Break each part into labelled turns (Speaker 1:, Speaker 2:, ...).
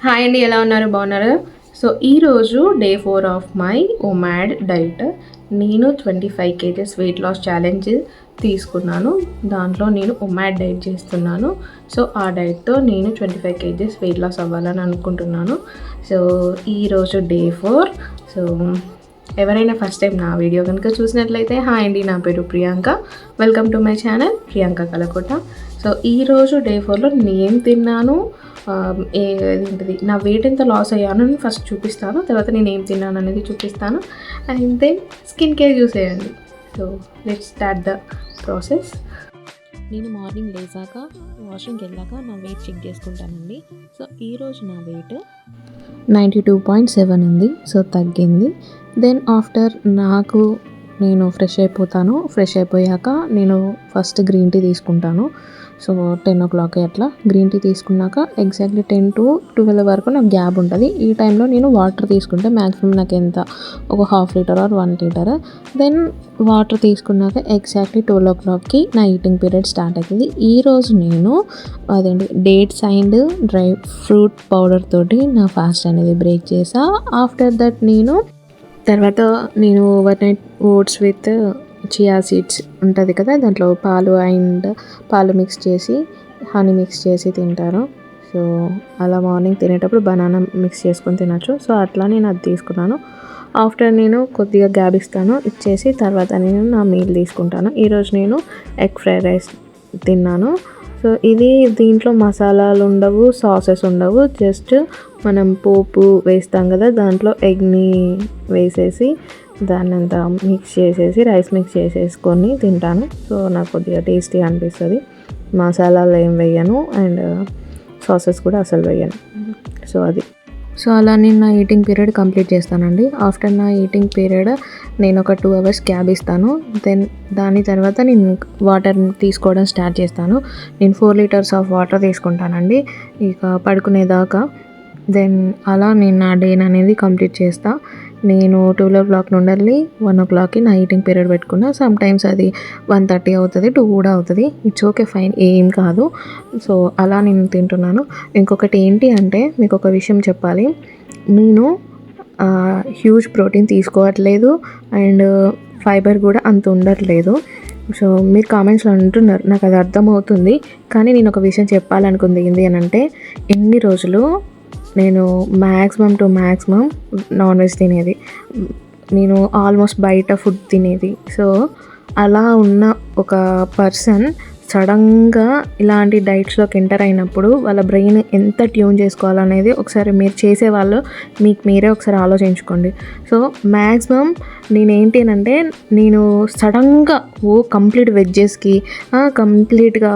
Speaker 1: Hi అండి, ఎలా ఉన్నారు? బాగున్నారు? సో ఈరోజు day 4 of my OMAD diet. నేను 25 కేజెస్ వెయిట్ లాస్ ఛాలెంజ్ తీసుకున్నాను. దాంట్లో నేను ఒమాడ్ డైట్ చేస్తున్నాను. సో ఆ డైట్తో నేను 25 కేజెస్ వెయిట్ లాస్ అవ్వాలని అనుకుంటున్నాను. సో ఈరోజు డే 4. సో ఎవరైనా ఫస్ట్ టైం నా వీడియో కనుక చూసినట్లయితే హాయ్ అండి, నా పేరు Priyanka. Welcome to my channel Priyanka Kalakota. So ఈరోజు డే 4లో నేను తిన్నాను, ఏంటిది నా వెయిట్ ఎంత లాస్ అయ్యాను అని ఫస్ట్ చూపిస్తాను. తర్వాత నేను ఏం తిన్నాను అనేది చూపిస్తాను. అండ్ దెన్ స్కిన్ కేర్ చూసేయండి. So let's start the process.
Speaker 2: నేను మార్నింగ్ లేచాక వాష్రూమ్కి వెళ్ళాక నా వెయిట్ చెక్ చేసుకుంటానండి. సో ఈరోజు నా వెయిట్ 92.7 ఉంది. సో తగ్గింది. దెన్ ఆఫ్టర్ నేను ఫ్రెష్ అయిపోతాను. ఫ్రెష్ అయిపోయాక నేను ఫస్ట్ గ్రీన్ టీ తీసుకుంటాను. సో 10 o'clock అట్లా గ్రీన్ టీ తీసుకున్నాక ఎగ్జాక్ట్లీ 10 to 12 వరకు నాకు గ్యాప్ ఉంటుంది. ఈ టైంలో నేను వాటర్ తీసుకుంటే మ్యాక్సిమం నాకు ఎంత ఒక 1/2 litre or 1 litre. Then water తీసుకున్నాక ఎగ్జాక్ట్లీ 12 o'clockకి నా ఈటింగ్ పీరియడ్ స్టార్ట్ అవుతుంది. ఈరోజు నేను dates and dry fruit powder తోటి నా ఫాస్ట్ అనేది బ్రేక్ చేసా. ఆఫ్టర్ దట్ తర్వాత నేను overnight oats with chia seeds ఉంటుంది కదా, దాంట్లో పాలు మిక్స్ చేసి హనీ మిక్స్ చేసి తింటారు. సో అలా మార్నింగ్ తినేటప్పుడు బనానా మిక్స్ చేసుకొని తినచ్చు. సో అట్లా నేను అది తీసుకున్నాను. ఆఫ్టర్ నేను కొద్దిగా గ్యాప్ ఇచ్చేసి తర్వాత నేను నా మీల్ తీసుకుంటాను. ఈరోజు నేను ఎగ్ ఫ్రైడ్ రైస్ తిన్నాను. సో దీంట్లో మసాలాలు ఉండవు, సాసెస్ ఉండవు, జస్ట్ మనం పోపు వేస్తాం కదా, దాంట్లో ఎగ్ని వేసేసి దాన్ని అంతా మిక్స్ చేసేసి రైస్ మిక్స్ చేసేసుకొని తింటాను. సో నాకు కొద్దిగా టేస్టీ అనిపిస్తుంది. మసాలాలు ఏం వేయను అండ్ సాసెస్ కూడా అసలు వేయను. సో అలా నేను నా ఈటింగ్ పీరియడ్ కంప్లీట్ చేస్తానండి. ఆఫ్టర్ నా ఈటింగ్ పీరియడ్ నేను ఒక 2 hours గ్యాప్ ఇస్తాను. దెన్ దాని తర్వాత నేను వాటర్ తీసుకోవడం స్టార్ట్ చేస్తాను. నేను 4 liters ఆఫ్ వాటర్ తీసుకుంటానండి ఇక పడుకునేదాకా. దెన్ అలా నేను నా డే అనేది కంప్లీట్ చేస్తా. నేను 12 o'clock నుండి 1 o'clockకి నా ఈటింగ్ పీరియడ్ పెట్టుకున్నా. సమ్ టైమ్స్ అది 1:30 అవుతుంది, 2 కూడా అవుతుంది. ఇట్స్ ఓకే, ఫైన్, ఏం కాదు. సో అలా నేను తింటున్నాను. ఇంకొకటి ఏంటి అంటే మీకు ఒక విషయం చెప్పాలి. నేను హ్యూజ్ ప్రోటీన్ తీసుకోవట్లేదు అండ్ ఫైబర్ కూడా అంత ఉండట్లేదు. సో మీరు కామెంట్స్లో అంటున్నారు, నాకు అది అర్థమవుతుంది. కానీ నేను ఒక విషయం చెప్పాలనుకుంది ఏంటి అని అంటే, ఎన్ని రోజులు నేను మ్యాక్సిమం నాన్ వెజ్ తినేది, నేను ఆల్మోస్ట్ బయట ఫుడ్ తినేది. సో అలా ఉన్న ఒక పర్సన్ సడన్గా ఇలాంటి డైట్స్లోకి ఎంటర్ అయినప్పుడు వాళ్ళ బ్రెయిన్ ఎంత ట్యూన్ చేసుకోవాలనేది ఒకసారి మీరు చేసేవాళ్ళు మీకు మీరే ఒకసారి ఆలోచించుకోండి. సో మ్యాక్సిమం నేనేంటి అంటే, నేను సడన్గా కంప్లీట్ వెజ్జెస్కి కంప్లీట్గా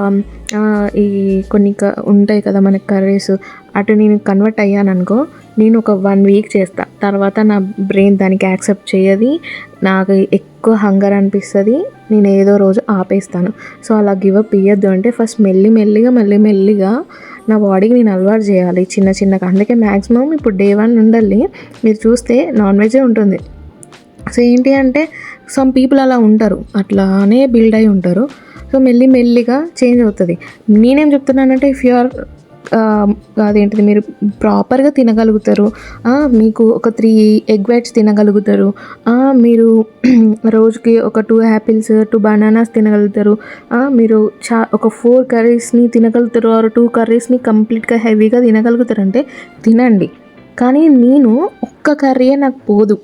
Speaker 2: ఈ కొన్ని ఉంటాయి కదా మనకి కర్రీస్, అటు నేను కన్వర్ట్ అయ్యాను అనుకో, నేను ఒక 1 week చేస్తా. తర్వాత నా బ్రెయిన్ దానికి యాక్సెప్ట్ చేయది, నాకు ఎక్కువ హంగర్ అనిపిస్తుంది, నేను ఏదో రోజు ఆపేస్తాను. సో అలా గివప్ ఇవ్వద్దు. అంటే ఫస్ట్ మెల్లిగా నా బాడీకి నేను అలవాటు చేయాలి చిన్నగా. అందుకే మ్యాక్సిమం ఇప్పుడు day 1 ఉండాలి. మీరు చూస్తే నాన్ వెజే ఉంటుంది. సో ఏంటి అంటే సమ్ పీపుల్ అలా ఉంటారు, అట్లానే బిల్డ్ అయి ఉంటారు. సో మెల్లిగా చేంజ్ అవుతుంది. నేనేం చెప్తున్నానంటే, ఇఫ్ యు ఆర్ మీరు ప్రాపర్గా తినగలుగుతారు, మీకు ఒక 3 egg whites తినగలుగుతారు, మీరు రోజుకి ఒక 2 apples 2 bananas తినగలుగుతారు, మీరు ఒక 4 curriesని తినగలుగుతారు, ఆర్ 2 curriesని కంప్లీట్గా హెవీగా తినగలుగుతారంటే తినండి. కానీ నేను ఒక్క కర్రీయే నాకు పోదు.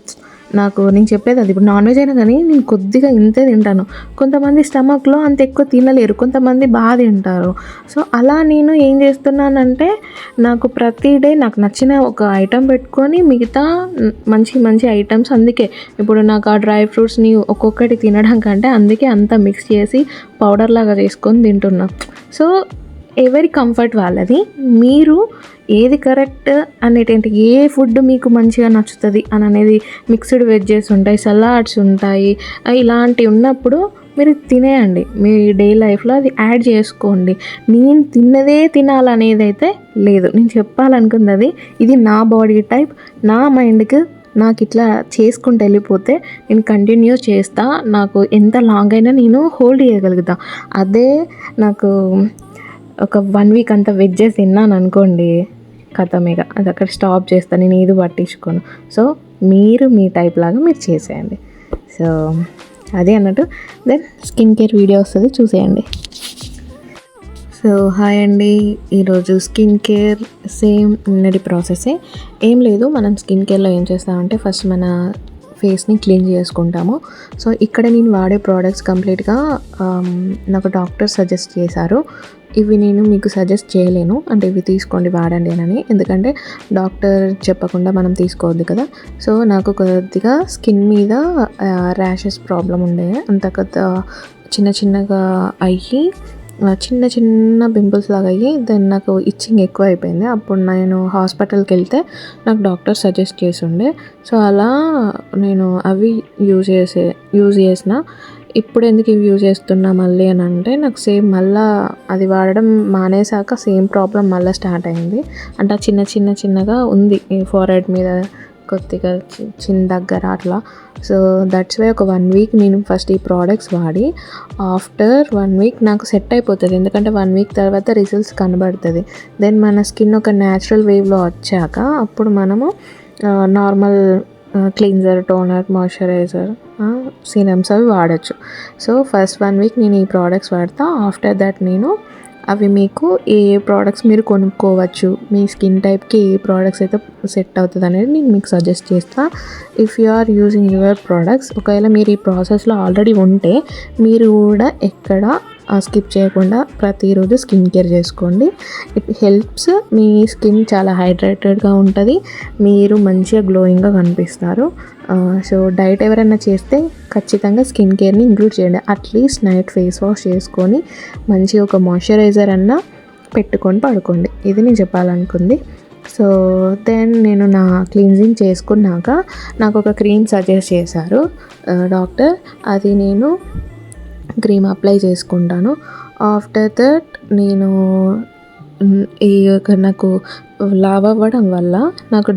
Speaker 2: నేను చెప్పేది అది. ఇప్పుడు నాన్ వెజ్ అయినా కానీ నేను కొద్దిగా ఇంతే తింటాను. కొంతమంది స్టమక్లో అంత ఎక్కువ తినలేరు, కొంతమంది బాగా తింటారు. సో అలా నేను ఏం చేస్తున్నానంటే, నాకు ప్రతి డే నాకు నచ్చిన ఒక ఐటెం పెట్టుకొని మిగతా మంచి ఐటమ్స్, అందుకే ఇప్పుడు నాకు ఆ డ్రై ఫ్రూట్స్ని ఒక్కొక్కటి తినడం కంటే అందుకే అంతా మిక్స్ చేసి పౌడర్ లాగా చేసుకొని తింటున్నా. సో ఎవరి కంఫర్ట్ వాళ్ళది. మీరు ఏది కరెక్ట్ అనేటువంటి, ఏ ఫుడ్ మీకు మంచిగా నచ్చుతుంది అని అనేది, మిక్స్డ్ వెజ్జెస్ ఉంటాయి, సలాడ్స్ ఉంటాయి, ఇలాంటివి ఉన్నప్పుడు మీరు తినేయండి. మీ డే లైఫ్లో అది యాడ్ చేసుకోండి. నేను తిన్నదే తినాలనేది అయితే లేదు. నేను చెప్పాలనుకుంది అది. ఇది నా బాడీ టైప్, నా మైండ్కి నాకు ఇట్లా చేసుకుంటూ వెళ్ళిపోతే నేను కంటిన్యూ చేస్తా. నాకు ఎంత లాంగ్ అయినా నేను హోల్డ్ చేయగలుగుతా. అదే నాకు ఒక 1 week అంతా వెజ్జెస్ తిన్నాను అనుకోండి, కథమేగా అది అక్కడ స్టాప్ చేస్తాను, నేను ఇది పట్టించుకోను. సో మీరు మీ టైప్ లాగా మీరు చేసేయండి. సో అదే అన్నట్టు. దెన్ స్కిన్ కేర్ వీడియో వస్తుంది, చూసేయండి. సో హాయ్ అండి, ఈరోజు స్కిన్ కేర్ సేమ్ నిన్నటి ప్రాసెసే. ఏం లేదు, మనం స్కిన్ కేర్లో ఏం చేస్తామంటే ఫస్ట్ మన ఫేస్ని క్లీన్ చేసుకుంటాము. సో ఇక్కడ నేను వాడే ప్రోడక్ట్స్ కంప్లీట్గా నాకు డాక్టర్ సజెస్ట్ చేశారు. ఇవి నేను మీకు సజెస్ట్ చేయలేను, అంటే ఇవి తీసుకోండి వాడండి అని, ఎందుకంటే డాక్టర్ చెప్పకుండా మనం తీసుకోవద్దు కదా. సో నాకు కొద్దిగా స్కిన్ మీద ర్యాషెస్ ప్రాబ్లం ఉండే, అంత కొద్ది చిన్న చిన్నగా అయ్యి చిన్న చిన్న పింపుల్స్ లాగా అయ్యి దెన్ నాకు ఇచ్చింగ్ ఎక్కువ అయిపోయింది. అప్పుడు నేను హాస్పిటల్కి వెళ్తే నాకు డాక్టర్ సజెస్ట్ చేసి ఉండే. సో అలా నేను అవి యూజ్ చేసిన. ఇప్పుడు ఎందుకు ఇవి యూజ్ చేస్తున్నా మళ్ళీ అని అంటే, నాకు సేమ్ మళ్ళీ అది వాడడం మానేసాక సేమ్ ప్రాబ్లం మళ్ళీ స్టార్ట్ అయింది. అంటే చిన్నగా ఉంది ఈ ఫోర్హెడ్ మీద కొద్దిగా చిన్న దగ్గర అట్లా. సో దట్స్ వై ఒక 1 వీక్ నేను ఫస్ట్ ఈ ప్రోడక్ట్స్ వాడి, ఆఫ్టర్ 1 వీక్ నాకు సెట్ అయిపోతుంది, ఎందుకంటే 1 వీక్ తర్వాత రిజల్ట్స్ కనబడుతుంది. దెన్ మన స్కిన్ ఒక న్యాచురల్ వేవ్లో వచ్చాక అప్పుడు మనము normal cleanser, toner, moisturiser, serums అవి వాడచ్చు. సో ఫస్ట్ 1 వీక్ నేను ఈ ప్రోడక్ట్స్ వాడతా. ఆఫ్టర్ దట్ నేను అవి మీకు ఏ ప్రోడక్ట్స్ మీరు కొనుక్కోవచ్చు, మీ స్కిన్ టైప్కి ఏ ప్రోడక్ట్స్ అయితే సెట్ అవుతుంది అనేది నేను మీకు సజెస్ట్ చేస్తాను. If you are using your products, ఒకవేళ మీరు ఈ ప్రాసెస్లో ఆల్రెడీ ఉంటే మీరు కూడా ఎక్కడ స్కిప్ చేయకుండా ప్రతిరోజు స్కిన్ కేర్ చేసుకోండి. ఇట్ హెల్ప్స్, మీ స్కిన్ చాలా హైడ్రేటెడ్గా ఉంటుంది, మీరు మంచిగా గ్లోయింగ్గా కనిపిస్తారు. సో డైట్ ఎవరైనా చేస్తే ఖచ్చితంగా స్కిన్ కేర్ని ఇంక్లూడ్ చేయండి. అట్లీస్ట్ నైట్ ఫేస్ వాష్ చేసుకొని మంచిగా ఒక మాయిశ్చరైజర్ అన్నా పెట్టుకొని పడుకోండి. ఇది నేను చెప్పాలనుకుంది. సో దెన్ నేను నా క్లీన్జింగ్ చేసుకున్నాక నాకు ఒక క్రీమ్ సజెస్ట్ చేశారు డాక్టర్. అది నేను క్రీమ్ అప్లై చేసుకుంటాను. ఆఫ్టర్ దట్ నేను నాకు లావ్ అవ్వడం వల్ల నాకు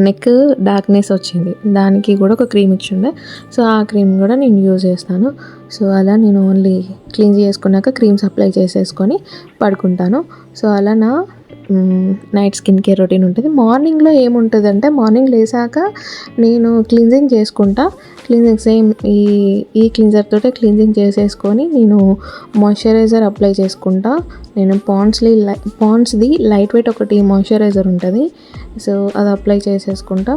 Speaker 2: నెక్ డార్క్నెస్ వచ్చింది, దానికి కూడా ఒక క్రీమ్ ఇచ్చిండే. సో ఆ క్రీమ్ కూడా నేను యూజ్ చేస్తాను. సో అలా నేను ఓన్లీ క్లీన్ చేసుకున్నాక క్రీమ్స్ అప్లై చేసేసుకొని పడుకుంటాను. సో అలా నా నైట్ స్కిన్ కేర్ రొటీన్ ఉంటుంది. మార్నింగ్లో ఏముంటుంది అంటే, మార్నింగ్ లేసాక నేను క్లీన్జింగ్ చేసుకుంటా. క్లీన్జింగ్ సేమ్ ఈ క్లీన్జర్ తోటే క్లీన్జింగ్ చేసేసుకొని నేను మాయిశ్చరైజర్ అప్లై చేసుకుంటా. నేను పాండ్స్ది లైట్ వెయిట్ ఒకటి మాయిశ్చరైజర్ ఉంటుంది, సో అది అప్లై చేసేసుకుంటా.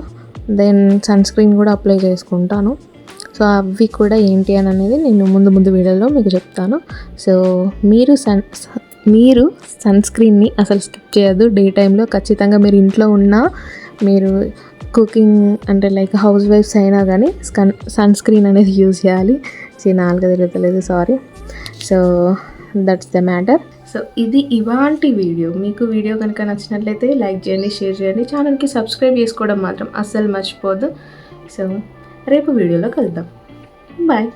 Speaker 2: దెన్ సన్ స్క్రీన్ కూడా అప్లై చేసుకుంటాను. సో అవి కూడా ఏంటి అని అనేది నేను ముందు వీడియోలో మీకు చెప్తాను. సో మీరు సన్ స్క్రీన్ని అసలు స్కిప్ చేయొద్దు. డే టైంలో ఖచ్చితంగా మీరు ఇంట్లో ఉన్నా, మీరు కుకింగ్ అంటే లైక్ హౌస్ వైఫ్స్ అయినా కానీ సన్ స్క్రీన్ అనేది యూజ్ చేయాలి. నాలుగు తిరుగుతలేదు, sorry. So that's the matter. So ఇది ఇవాంటి వీడియో. మీకు వీడియో కనుక నచ్చినట్లయితే లైక్ చేయండి, షేర్ చేయండి, ఛానల్కి సబ్స్క్రైబ్ చేసుకోవడం మాత్రం అస్సలు మర్చిపోద్దు. సో రేపు వీడియోలో కలుద్దాం. బాయ్.